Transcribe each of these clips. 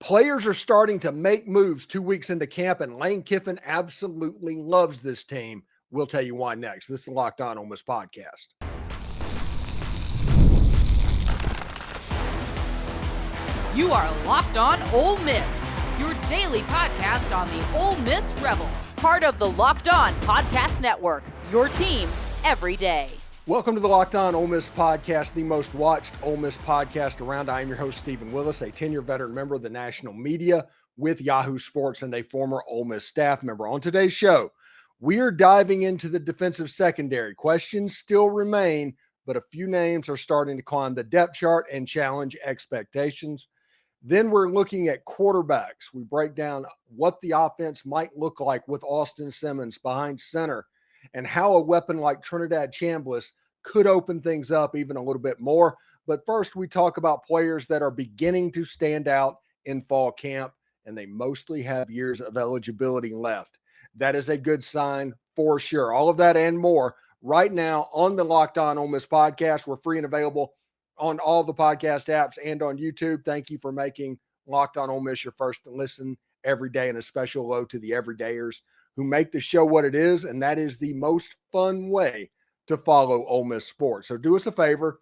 Players are starting to make moves 2 weeks into camp, and Lane Kiffin absolutely loves this team. We'll tell you why next. This is the Locked On Ole Miss podcast. You are Locked On Ole Miss, your daily podcast on the Ole Miss Rebels. Part of the Locked On Podcast Network, your team every day. Welcome to the Locked On Ole Miss podcast, the most watched Ole Miss podcast around. I am your host, Steven Willis, a 10-year veteran member of the national media with Yahoo Sports and a former Ole Miss staff member. On today's show, we are diving into the defensive secondary. Questions still remain, but a few names are starting to climb the depth chart and challenge expectations. Then we're looking at quarterbacks. We break down what the offense might look like with Austin Simmons behind center and how a weapon like Trinidad Chambliss could open things up even a little bit more. But first, we talk about players that are beginning to stand out in fall camp, and they mostly have years of eligibility left. That is a good sign for sure. All of that and more right now on the Locked On Ole Miss podcast. We're free and available on all the podcast apps and on YouTube. Thank you for making Locked On Ole Miss your first listen every day, and a special hello to the everydayers who make the show what it is, and that is the most fun way to follow Ole Miss sports. So do us a favor,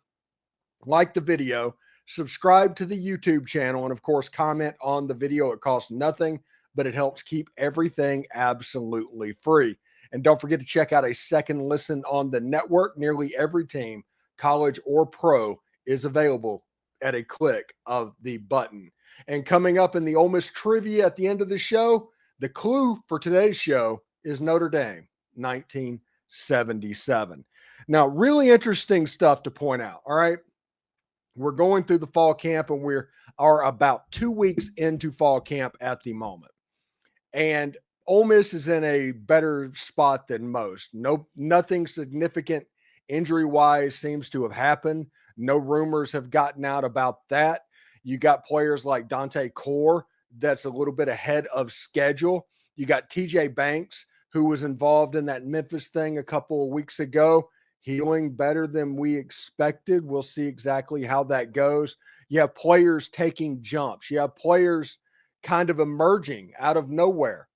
like the video, subscribe to the YouTube channel, and of course, comment on the video. It costs nothing, but it helps keep everything absolutely free. And don't forget to check out a second listen on the network. Nearly every team, college or pro, is available at a click of the button. And coming up in the Ole Miss trivia at the end of the show, the clue for today's show is Notre Dame, 1977. Now, really interesting stuff to point out, all right? We're going through the fall camp, and we are about 2 weeks into fall camp at the moment. And Ole Miss is in a better spot than most. Nothing significant injury-wise seems to have happened. No rumors have gotten out about that. You got players like Dante Core that's a little bit ahead of schedule. You got TJ Banks, who was involved in that Memphis thing a couple of weeks ago, healing better than we expected. We'll see exactly how that goes. You have players taking jumps. You have players kind of emerging out of nowhere.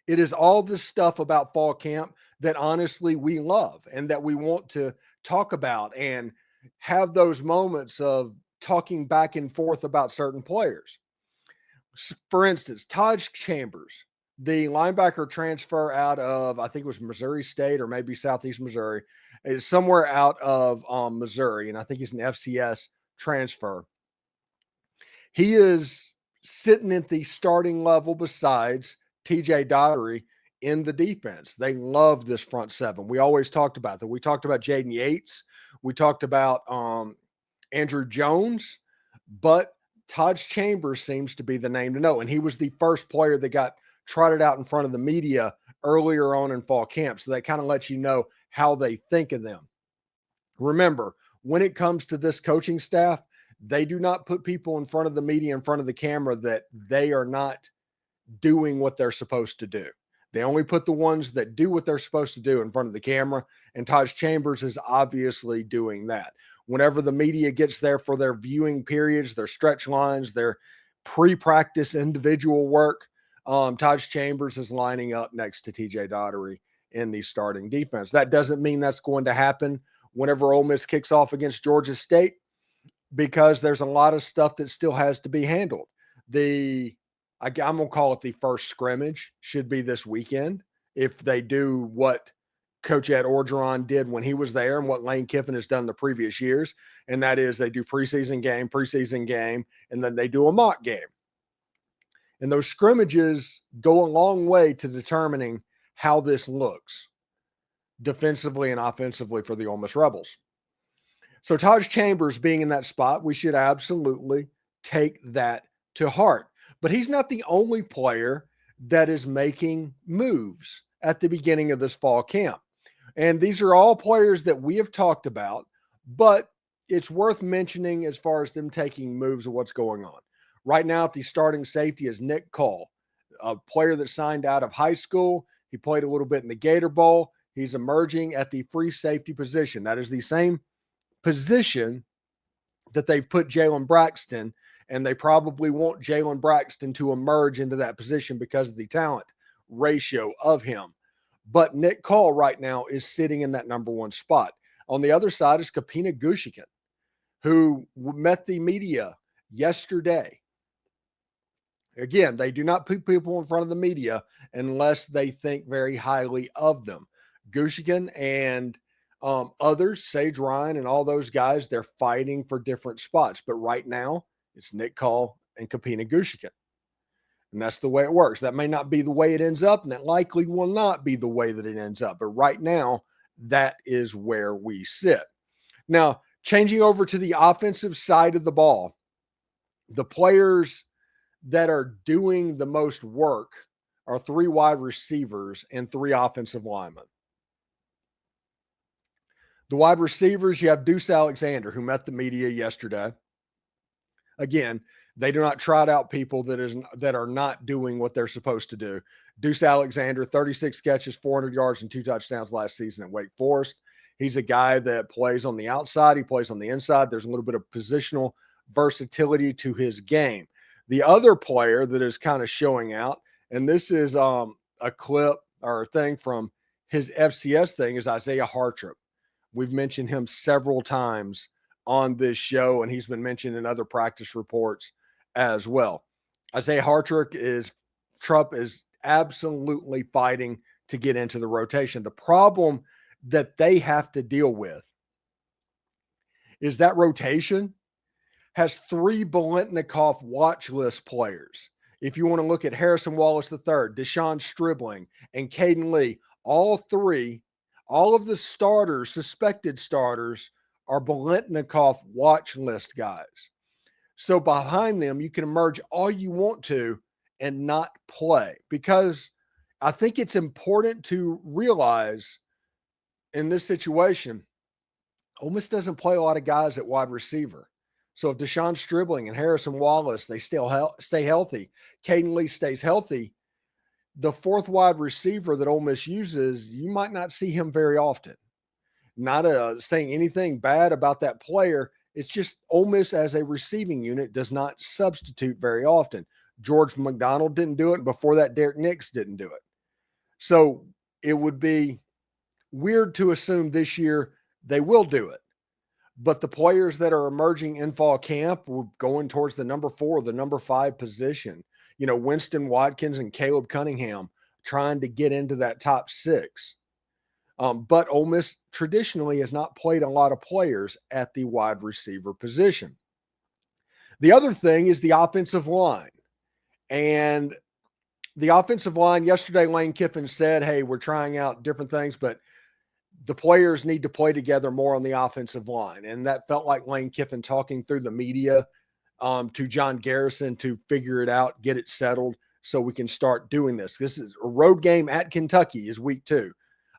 It is all this stuff about fall camp that honestly we love and that we want to talk about and have those moments of talking back and forth about certain players. For instance, Taj Chambers, the linebacker transfer out of, I think it was Missouri State or maybe Southeast Missouri, is somewhere out of Missouri, and I think he's an FCS transfer. He is sitting at the starting level besides TJ Daugherty in the defense. They love this front seven. We always talked about that. We talked about Jaden Yates. We talked about Andrew Jones, but Taj Chambers seems to be the name to know. And he was the first player that got trotted out in front of the media earlier on in fall camp. So that kind of lets you know how they think of them. Remember, when it comes to this coaching staff, they do not put people in front of the media, in front of the camera, that they are not doing what they're supposed to do. They only put the ones that do what they're supposed to do in front of the camera, and Taj Chambers is obviously doing that. Whenever the media gets there for their viewing periods, their stretch lines, their pre-practice individual work, Taj Chambers is lining up next to TJ Daugherty in the starting defense. That doesn't mean that's going to happen whenever Ole Miss kicks off against Georgia State, because there's a lot of stuff that still has to be handled. I'm going to call it the first scrimmage, should be this weekend, if they do what Coach Ed Orgeron did when he was there and what Lane Kiffin has done the previous years, and that is they do preseason game, and then they do a mock game. And those scrimmages go a long way to determining how this looks defensively and offensively for the Ole Miss Rebels. So Taj Chambers being in that spot, we should absolutely take that to heart. But he's not the only player that is making moves at the beginning of this fall camp. And these are all players that we have talked about, but it's worth mentioning as far as them taking moves of what's going on. Right now, at the starting safety is Nick Cull, a player that signed out of high school. He played a little bit in the Gator Bowl. He's emerging at the free safety position. That is the same position that they've put Jaylon Braxton And they probably want Jaylon Braxton to emerge into that position because of the talent ratio of him. But Nick Cull right now is sitting in that number one spot. On the other side is Kapina Gushikin, who met the media yesterday. Again, they do not put people in front of the media unless they think very highly of them. Gushikin and others, Sage Ryan and all those guys, they're fighting for different spots. But right now, it's Nick Cull and Kapina Gushikin. And that's the way it works. That may not be the way it ends up, and it likely will not be the way that it ends up. But right now, that is where we sit. Now, changing over to the offensive side of the ball, the players that are doing the most work are 3 wide receivers and 3 offensive linemen. The wide receivers, you have Deuce Alexander, who met the media yesterday. Again, they do not trot out people that are not doing what they're supposed to do. Deuce Alexander, 36 catches, 400 yards, and 2 touchdowns last season at Wake Forest. He's a guy that plays on the outside. He plays on the inside. There's a little bit of positional versatility to his game. The other player that is kind of showing out, and this is a clip or a thing from his FCS thing, is Isaiah Hartrip. We've mentioned him several times on this show, and he's been mentioned in other practice reports as well. Isaiah Hartrip is absolutely fighting to get into the rotation. The problem that they have to deal with is that rotation has 3 Biletnikoff watch list players. If you want to look at Harrison Wallace III, Deshaun Stribling, and Caden Lee, all of the starters, suspected starters, are Biletnikoff watch list guys. So behind them, you can emerge all you want to and not play, because I think it's important to realize in this situation, Ole Miss doesn't play a lot of guys at wide receiver. So if Deshaun Stribling and Harrison Wallace, they still stay healthy, Caden Lee stays healthy, the 4th wide receiver that Ole Miss uses, you might not see him very often. Not saying anything bad about that player. It's just Ole Miss as a receiving unit does not substitute very often. George McDonald didn't do it, and before that, Derek Nix didn't do it. So it would be weird to assume this year they will do it. But the players that are emerging in fall camp will going towards the number 4, the number 5 position. You know, Winston Watkins and Caleb Cunningham trying to get into that top 6. But Ole Miss traditionally has not played a lot of players at the wide receiver position. The other thing is the offensive line. And the offensive line, yesterday, Lane Kiffin said, hey, we're trying out different things, but the players need to play together more on the offensive line. And that felt like Lane Kiffin talking through the media to John Garrison to figure it out, get it settled so we can start doing this. This is a road game at Kentucky is week 2.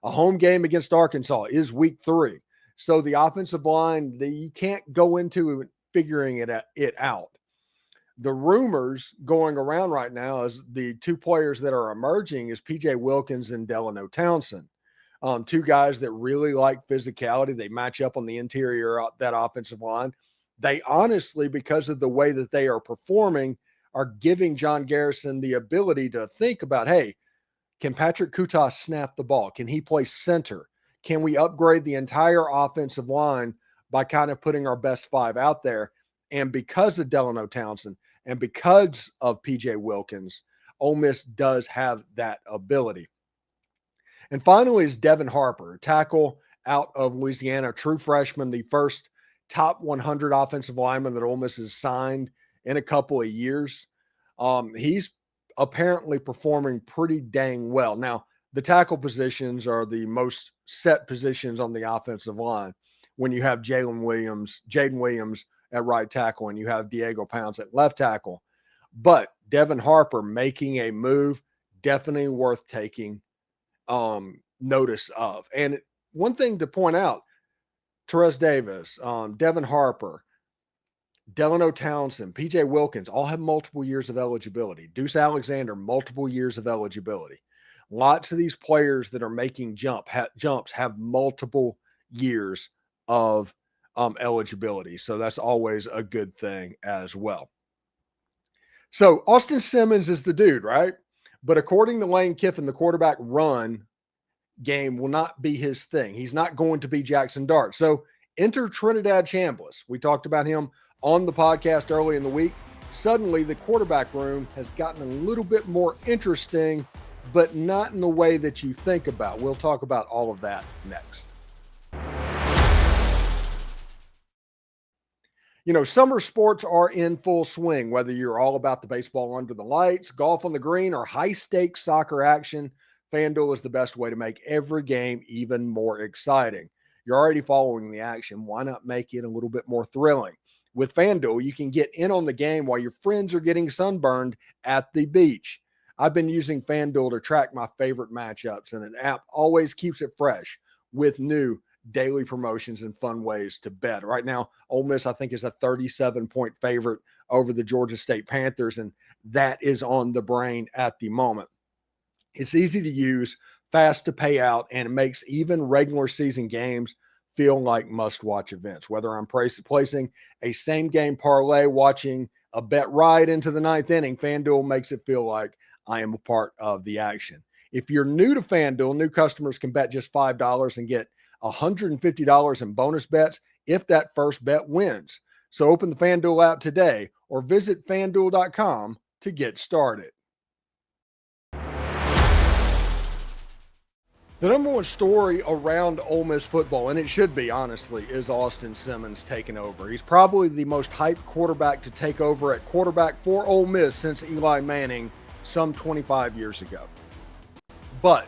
A home game against Arkansas is week 3. So the offensive line, you can't go into figuring it out. The rumors going around right now is the 2 players that are emerging is P.J. Wilkins and Delano Townsend. 2 guys that really like physicality. They match up on the interior of that offensive line. They honestly, because of the way that they are performing, are giving John Garrison the ability to think about, hey, can Patrick Kutas snap the ball? Can he play center? Can we upgrade the entire offensive line by kind of putting our best 5 out there? And because of Delano Townsend and because of P.J. Wilkins, Ole Miss does have that ability. And finally is Devin Harper, tackle out of Louisiana, true freshman, the first top 100 offensive lineman that Ole Miss has signed in a couple of years. He's apparently performing pretty dang well. Now, the tackle positions are the most set positions on the offensive line when you have Jaden Williams at right tackle and you have Diego Pounds at left tackle. But Devin Harper making a move, definitely worth taking notice of. And one thing to point out, Terez Davis, Devin Harper, Delano Townsend, P.J. Wilkins all have multiple years of eligibility. Deuce Alexander, multiple years of eligibility. Lots of these players that are making jumps have multiple years of eligibility. So that's always a good thing as well. So Austin Simmons is the dude, right? But according to Lane Kiffin, the quarterback run game will not be his thing. He's not going to be Jackson Dart. So enter Trinidad Chambliss. We talked about him on the podcast early in the week. Suddenly, the quarterback room has gotten a little bit more interesting, but not in the way that you think about. We'll talk about all of that next. You know, summer sports are in full swing, whether you're all about the baseball under the lights, golf on the green, or high-stakes soccer action. FanDuel is the best way to make every game even more exciting. You're already following the action. Why not make it a little bit more thrilling? With FanDuel, you can get in on the game while your friends are getting sunburned at the beach. I've been using FanDuel to track my favorite matchups, and an app always keeps it fresh with new daily promotions and fun ways to bet. Right now, Ole Miss, I think, is a 37-point favorite over the Georgia State Panthers, and that is on the brain at the moment. It's easy to use, fast to pay out, and it makes even regular season games feel like must-watch events. Whether I'm placing a same-game parlay, watching a bet ride into the ninth inning, FanDuel makes it feel like I am a part of the action. If you're new to FanDuel, new customers can bet just $5 and get $150 in bonus bets if that first bet wins. So open the FanDuel app today or visit FanDuel.com to get started. The number one story around Ole Miss football, and it should be, honestly, is Austin Simmons taking over. He's probably the most hyped quarterback to take over at quarterback for Ole Miss since Eli Manning some 25 years ago. But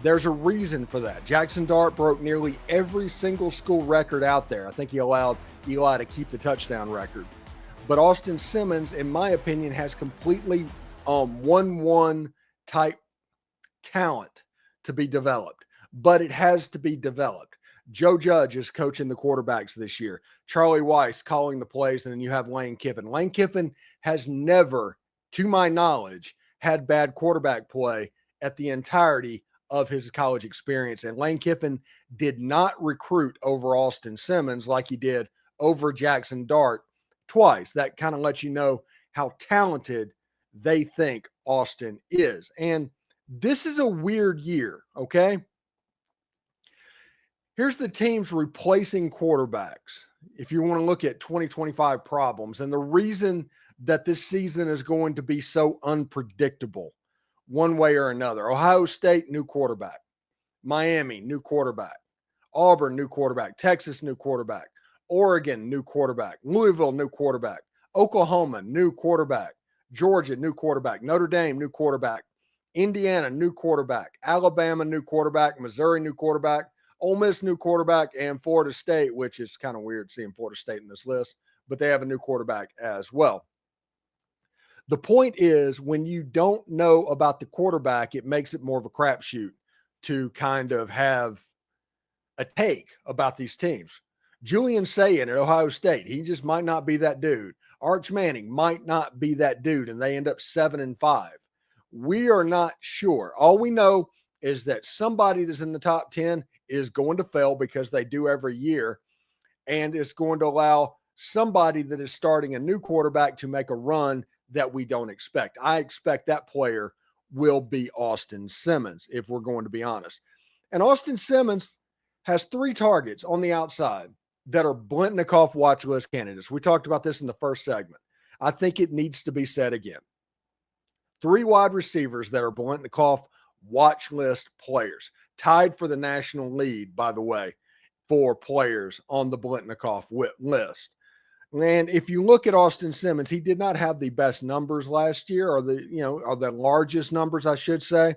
there's a reason for that. Jackson Dart broke nearly every single school record out there. I think he allowed Eli to keep the touchdown record. But Austin Simmons, in my opinion, has completely 1-1 type talent to be developed, but it has to be developed. Joe Judge is coaching the quarterbacks this year. Charlie Weiss calling the plays, and then you have Lane Kiffin. Lane Kiffin has never, to my knowledge, had bad quarterback play at the entirety of his college experience. And Lane Kiffin did not recruit over Austin Simmons like he did over Jackson Dart twice. That kind of lets you know how talented they think Austin is. And this is a weird year, okay? Here's the teams replacing quarterbacks. If you want to look at 2025 problems, and the reason that this season is going to be so unpredictable one way or another. Ohio State, new quarterback. Miami, new quarterback. Auburn, new quarterback. Texas, new quarterback. Oregon, new quarterback. Louisville, new quarterback. Oklahoma, new quarterback. Georgia, new quarterback. Notre Dame, new quarterback. Indiana, new quarterback. Alabama, new quarterback. Missouri, new quarterback. Ole Miss, new quarterback. And Florida State, which is kind of weird seeing Florida State in this list, but they have a new quarterback as well. The point is, when you don't know about the quarterback, it makes it more of a crapshoot to kind of have a take about these teams. Julian Sayin at Ohio State, he just might not be that dude. Arch Manning might not be that dude, and they end up 7-5. We are not sure. All we know is that somebody that's in the top 10 is going to fail because they do every year, and it's going to allow somebody that is starting a new quarterback to make a run that we don't expect. I expect that player will be Austin Simmons, if we're going to be honest. And Austin Simmons has 3 targets on the outside that are Blintnikoff watch list candidates. We talked about this in the first segment. I think it needs to be said again. 3 wide receivers that are Blintnikoff watch list players, tied for the national lead, by the way, for players on the Blintnikoff list. And if you look at Austin Simmons, he did not have the best numbers last year, or the largest numbers, I should say.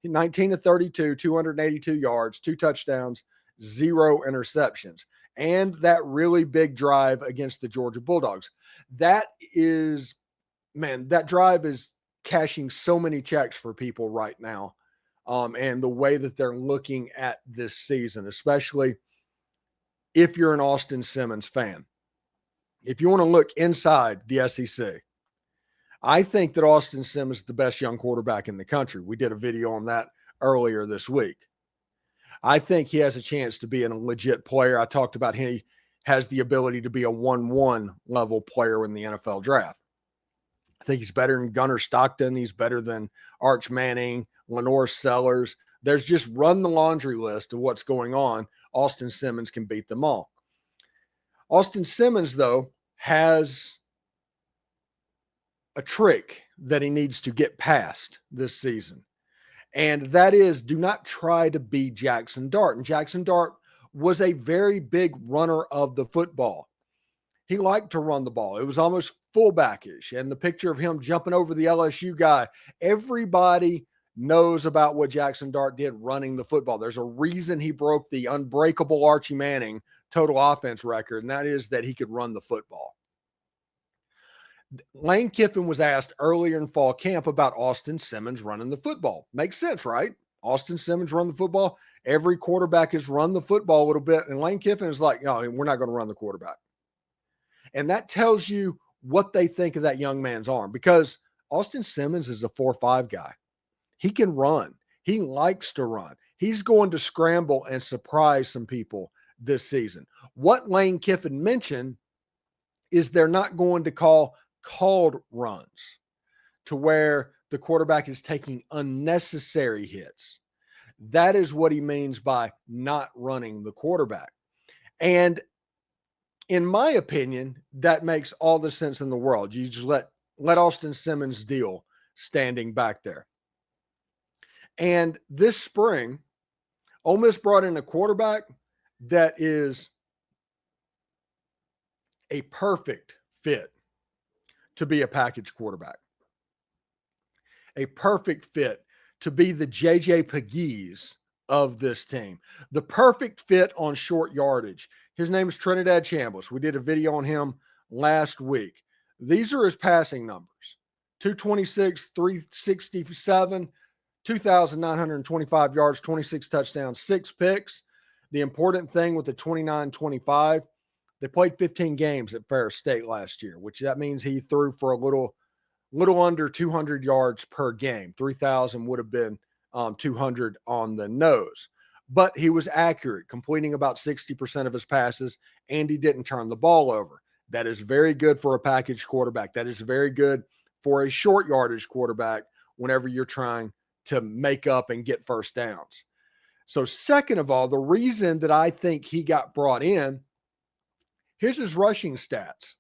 19-32, 282 yards, 2 touchdowns, 0 interceptions, and that really big drive against the Georgia Bulldogs. That drive is cashing so many checks for people right now, and the way that they're looking at this season, especially if you're an Austin Simmons fan. If you want to look inside the SEC, I think that Austin Simmons is the best young quarterback in the country. We did a video on that earlier this week. I think he has a chance to be a legit player. I talked about he has the ability to be a 1-1 level player in the NFL draft. I think he's better than Gunnar Stockton. He's better than Arch Manning, Lenore Sellers. There's just run the laundry list of what's going on. Austin Simmons can beat them all. Austin Simmons, though, has a trick that he needs to get past this season. And that is, do not try to be Jackson Dart. And Jackson Dart was a very big runner of the football. He liked to run the ball. It was almost fullback-ish. And the picture of him jumping over the LSU guy, everybody knows about what Jackson Dart did running the football. There's a reason he broke the unbreakable Archie Manning total offense record, and that is that he could run the football. Lane Kiffin was asked earlier in fall camp about Austin Simmons running the football. Makes sense, right? Austin Simmons run the football. Every quarterback has run the football a little bit, and Lane Kiffin is like, no, we're not going to run the quarterback. And that tells you what they think of that young man's arm, because Austin Simmons is a 4.5 guy. He can run. He likes to run. He's going to scramble and surprise some people this season. What Lane Kiffin mentioned is they're not going to call called runs to where the quarterback is taking unnecessary hits. That is what he means by not running the quarterback. And in my opinion, that makes all the sense in the world. You just let Austin Simmons deal standing back there. And this spring, Ole Miss brought in a quarterback that is a perfect fit to be a package quarterback. A perfect fit to be the J.J. Pegues of this team. The perfect fit on short yardage. His name is Trinidad Chambliss. We did a video on him last week. These are his passing numbers. 226, 367, 2,925 yards, 26 touchdowns, 6 picks. The important thing with the 29-25, they played 15 games at Ferris State last year, which that means he threw for a little under 200 yards per game. 3,000 would have been 200 on the nose. But he was accurate, completing about 60% of his passes, and he didn't turn the ball over. That is very good for a package quarterback. That is very good for a short yardage quarterback whenever you're trying to make up and get first downs. So second of all, the reason that I think he got brought in, here's his rushing stats.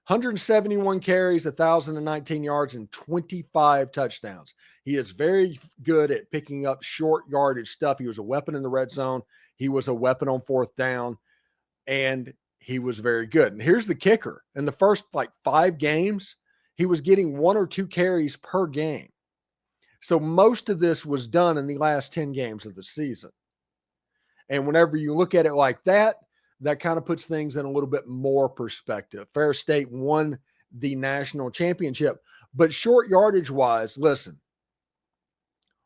171 carries, 1,019 yards, and 25 touchdowns. He is very good at picking up short yardage stuff. He was a weapon in the red zone. He was a weapon on fourth down, and he was very good. And here's the kicker. In the first 5 games, he was getting 1 or 2 carries per game. So most of this was done in the last 10 games of the season. And whenever you look at it like that, that kind of puts things in a little bit more perspective. Ferris State won the national championship, but short yardage wise, listen,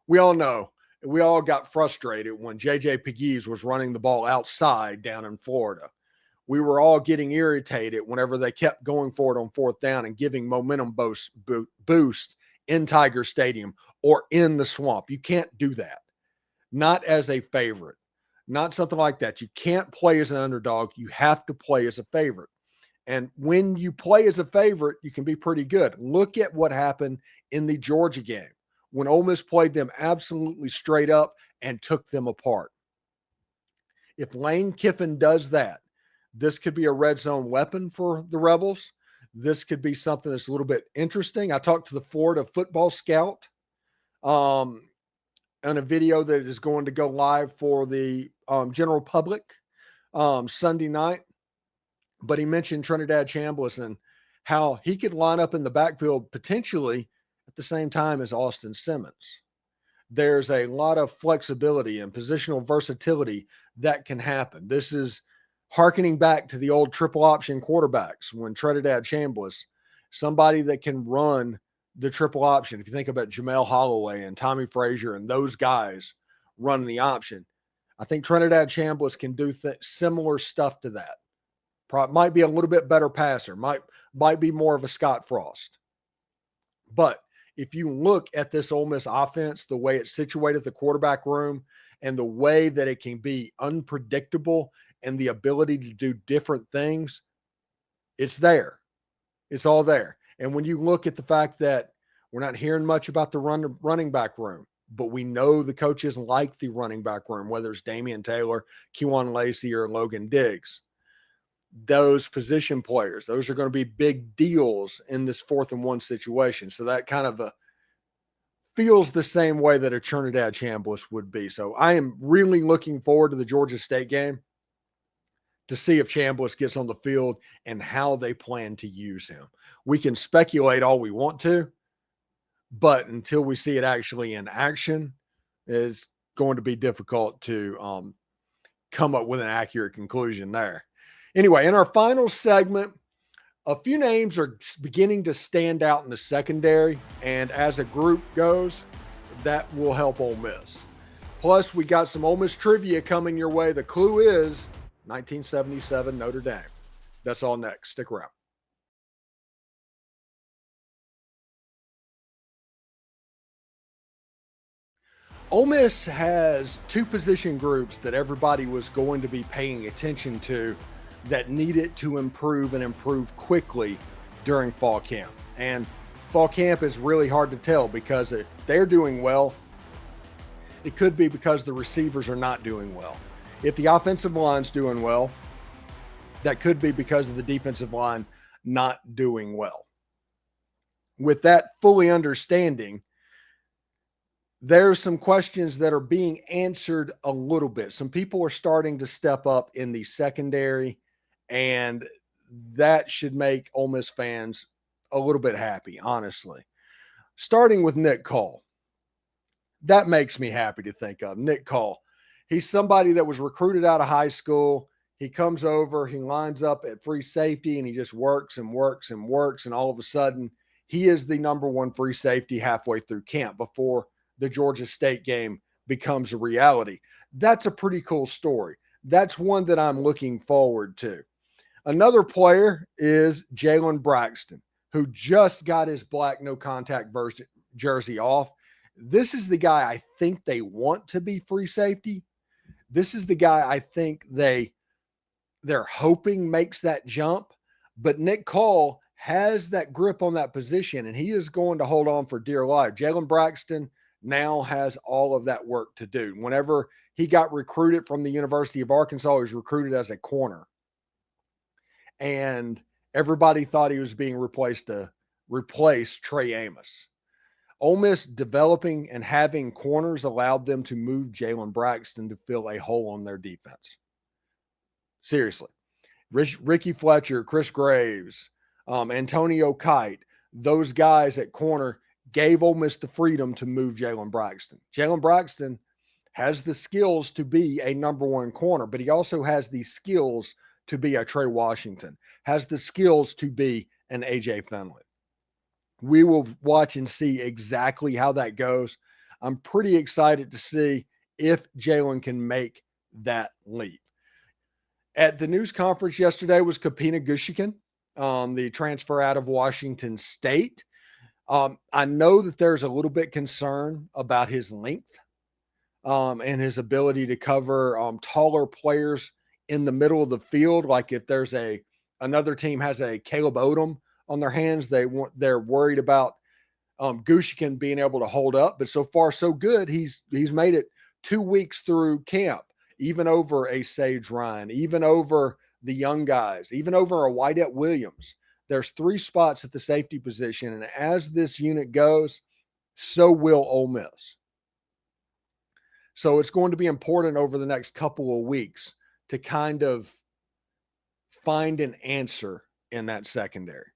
we all know, we all got frustrated when J.J. Pegues was running the ball outside down in Florida. We were all getting irritated whenever they kept going for it on fourth down and giving momentum boost in Tiger Stadium or in the swamp. You can't do that. Not as a favorite. Not something like that. You can't play as an underdog. You have to play as a favorite. And when you play as a favorite, you can be pretty good. Look at what happened in the Georgia game when Ole Miss played them absolutely straight up and took them apart. If Lane Kiffin does that, this could be a red zone weapon for the Rebels. This could be something that's a little bit interesting. I talked to the Florida football scout on a video that is going to go live for the general public Sunday night. But he mentioned Trinidad Chambliss and how he could line up in the backfield potentially at the same time as Austin Simmons. There's a lot of flexibility and positional versatility that can happen. This is hearkening back to the old triple option quarterbacks when Trinidad Chambliss, somebody that can run the triple option. If you think about Jamel Holloway and Tommy Frazier and those guys running the option, I think Trinidad Chambliss can do similar stuff to that. Might be a little bit better passer, might be more of a Scott Frost. But if you look at this Ole Miss offense, the way it's situated, the quarterback room, and the way that it can be unpredictable and the ability to do different things, it's there. It's all there. And when you look at the fact that we're not hearing much about the running back room, but we know the coaches like the running back room, whether it's Damian Taylor, Kewan Lacey, or Logan Diggs. Those position players, those are going to be big deals in this 4th and 1 situation. So that kind of feels the same way that a Trinidad Chambliss would be. So I am really looking forward to the Georgia State game to see if Chambliss gets on the field and how they plan to use him. We can speculate all we want to, but until we see it actually in action, it's going to be difficult to come up with an accurate conclusion there. Anyway, in our final segment, a few names are beginning to stand out in the secondary, and as a group goes, that will help Ole Miss. Plus, we got some Ole Miss trivia coming your way. The clue is 1977 Notre Dame. That's all next. Stick around. Ole Miss has 2 position groups that everybody was going to be paying attention to that needed to improve and improve quickly during fall camp. And fall camp is really hard to tell because if they're doing well, it could be because the receivers are not doing well. If the offensive line's doing well, that could be because of the defensive line not doing well. With that fully understanding, there's some questions that are being answered a little bit. Some people are starting to step up in the secondary, and that should make Ole Miss fans a little bit happy, honestly. Starting with Nick Cull. That makes me happy to think of. Nick Cull. He's somebody that was recruited out of high school. He comes over, he lines up at free safety, and he just works and works and works, and all of a sudden, he is the number 1 free safety halfway through camp before the Georgia State game becomes a reality. That's a pretty cool story. That's one that I'm looking forward to. Another player is Jaylon Braxton, who just got his black no contact jersey off. This is the guy I think they want to be free safety. This is the guy I think they're hoping makes that jump. But Nick Cull has that grip on that position, and he is going to hold on for dear life. Jaylon Braxton now has all of that work to do. Whenever he got recruited from the University of Arkansas, he was recruited as a corner. And everybody thought he was being replaced to replace Trey Amos. Ole Miss developing and having corners allowed them to move Jaylon Braxton to fill a hole on their defense. Seriously. Ricky Fletcher, Chris Graves, Antonio Kite, those guys at corner gave Ole Miss the freedom to move Jaylon Braxton. Jaylon Braxton has the skills to be a number 1 corner, but he also has the skills to be a Trey Washington, has the skills to be an A.J. Finley. We will watch and see exactly how that goes. I'm pretty excited to see if Jaylon can make that leap. At the news conference yesterday was Kapina Gushikin, the transfer out of Washington State. I know that there's a little bit concern about his length and his ability to cover taller players in the middle of the field. Like if there's another team has a Caleb Odom on their hands, they're worried about Gushikin being able to hold up. But so far, so good. He's made it 2 weeks through camp, even over a Sage Ryan, even over the young guys, even over a Wydett Williams. There's 3 spots at the safety position, and as this unit goes, so will Ole Miss. So it's going to be important over the next couple of weeks to kind of find an answer in that secondary.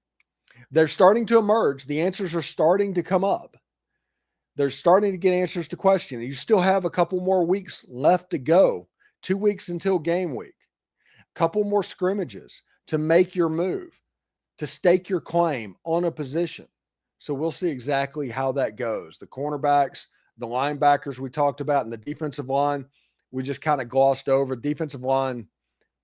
They're starting to emerge. The answers are starting to come up. They're starting to get answers to questions. You still have a couple more weeks left to go, 2 weeks until game week, a couple more scrimmages to make your move, to stake your claim on a position. So we'll see exactly how that goes. The cornerbacks, the linebackers we talked about, and the defensive line, we just kind of glossed over. Defensive line,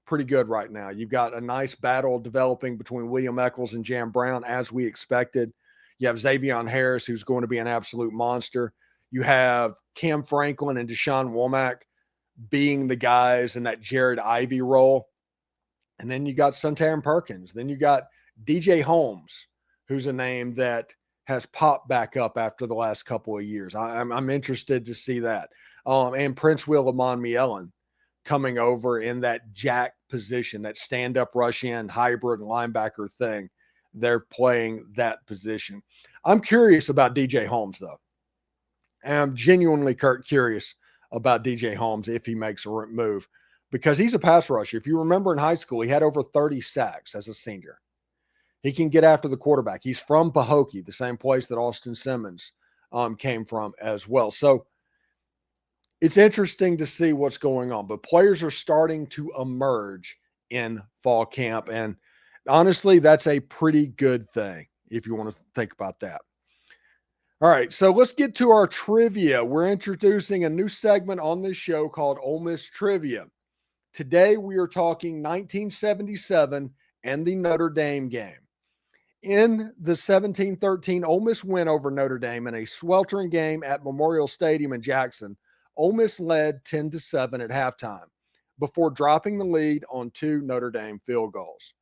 pretty good right now. You've got a nice battle developing between William Eccles and Jam Brown, as we expected. You have Xavion Harris, who's going to be an absolute monster. You have Cam Franklin and Deshaun Womack being the guys in that Jared Ivey role. And then you got Suntarine Perkins. Then you got DJ Holmes, who's a name that has popped back up after the last couple of years. I'm interested to see that. And Prince Will Amon-Mielen coming over in that jack position, that stand-up rush-in hybrid linebacker thing. They're playing that position. I'm curious about DJ Holmes, though. And I'm genuinely curious about DJ Holmes if he makes a move, because he's a pass rusher. If you remember in high school, he had over 30 sacks as a senior. He can get after the quarterback. He's from Pahokee, the same place that Austin Simmons came from as well. So it's interesting to see what's going on, but players are starting to emerge in fall camp. And honestly, that's a pretty good thing if you want to think about that. All right, so let's get to our trivia. We're introducing a new segment on this show called Ole Miss Trivia. Today, we are talking 1977 and the Notre Dame game. In the 17-13 Ole Miss win over Notre Dame in a sweltering game at Memorial Stadium in Jackson, Ole Miss led 10-7 at halftime before dropping the lead on 2 Notre Dame field goals.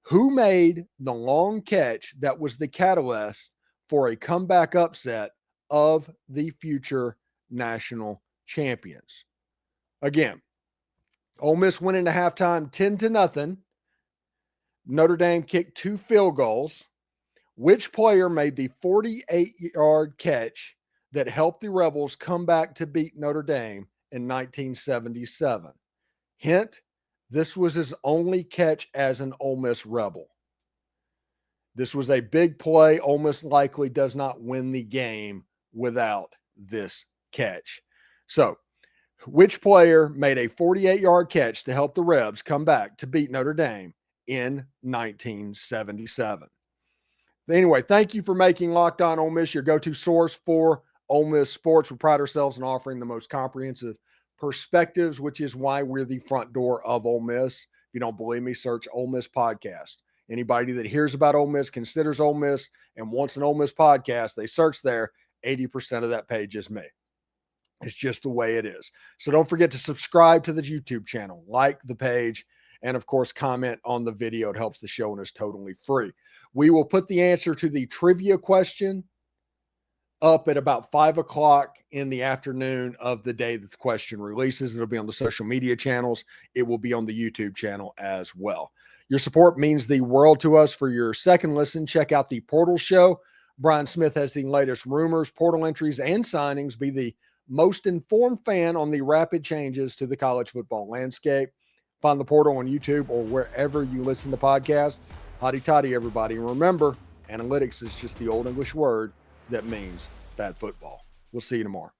Who made the long catch that was the catalyst for a comeback upset of the future national champions? Again, Ole Miss went into halftime 10-0. Notre Dame kicked 2 field goals. Which player made the 48-yard catch that helped the Rebels come back to beat Notre Dame in 1977? Hint, this was his only catch as an Ole Miss Rebel. This was a big play. Ole Miss likely does not win the game without this catch. So, which player made a 48-yard catch to help the Rebs come back to beat Notre Dame in 1977? Anyway, thank you for making Locked On Ole Miss your go-to source for Ole Miss sports. We pride ourselves in offering the most comprehensive perspectives, which is why we're the front door of Ole Miss. If you don't believe me, search Ole Miss Podcast. Anybody that hears about Ole Miss, considers Ole Miss, and wants an Ole Miss podcast, they search there. 80% of that page is me. It's just the way it is. So don't forget to subscribe to the YouTube channel, like the page, and of course, comment on the video. It helps the show and is totally free. We will put the answer to the trivia question up at about 5 o'clock in the afternoon of the day that the question releases. It'll be on the social media channels. It will be on the YouTube channel as well. Your support means the world to us. For your second listen, check out the Portal Show. Brian Smith has the latest rumors, portal entries, and signings. Be the most informed fan on the rapid changes to the college football landscape. Find the Portal on YouTube or wherever you listen to podcasts. Hotty toddy, everybody. And remember, analytics is just the old English word that means bad football. We'll see you tomorrow.